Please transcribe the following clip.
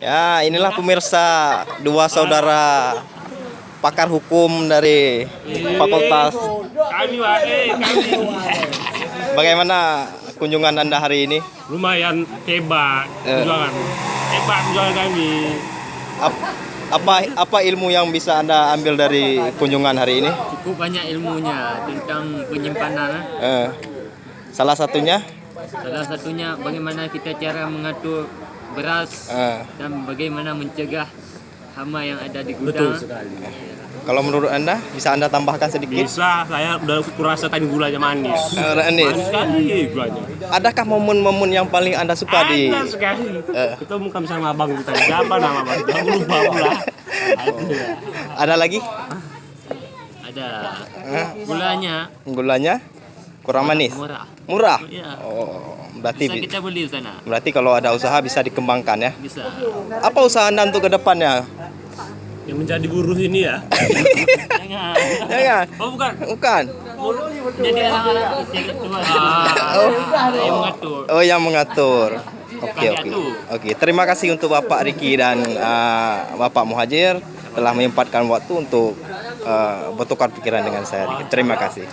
Ya, inilah pemirsa dua saudara pakar hukum dari Fakultas. Kami. Bagaimana kunjungan Anda hari ini? Lumayan hebat perjuangan. Hebat perjuangan kami. Ap- apa ilmu yang bisa Anda ambil dari kunjungan hari ini? Cukup banyak ilmunya tentang penyimpanan. Salah satunya? Salah satunya bagaimana kita cara mengatur beras dan bagaimana mencegah hama yang ada di gudang. Betul sekali. Kalau menurut Anda, bisa Anda tambahkan sedikit? Bisa, saya udah kurasa tadi gulanya manis. Manis. Manis sekali gulanya. Adakah momen-momen yang paling Anda suka di? Ada sekali. Kita bukan sama abang kita. Siapa nama abang? Jangan lupa pula. Ada lagi? Ada gulanya Gulanya kurang manis? murah. Murah? Iya. Oh, Bisa kita beli di sana. berarti kalau ada usaha bisa dikembangkan ya? Bisa. Apa usaha Anda untuk kedepannya? Yang menjadi buruh ini ya. Jangan. Jangan. Oh bukan. Bukan. Jadi anak-anak yang kedua yang mengatur. Oh, yang mengatur. Oke. Mengatur. Oke, terima kasih untuk Bapak Riki dan Bapak Muhajir telah menyempatkan waktu untuk bertukar pikiran dengan saya. Terima kasih.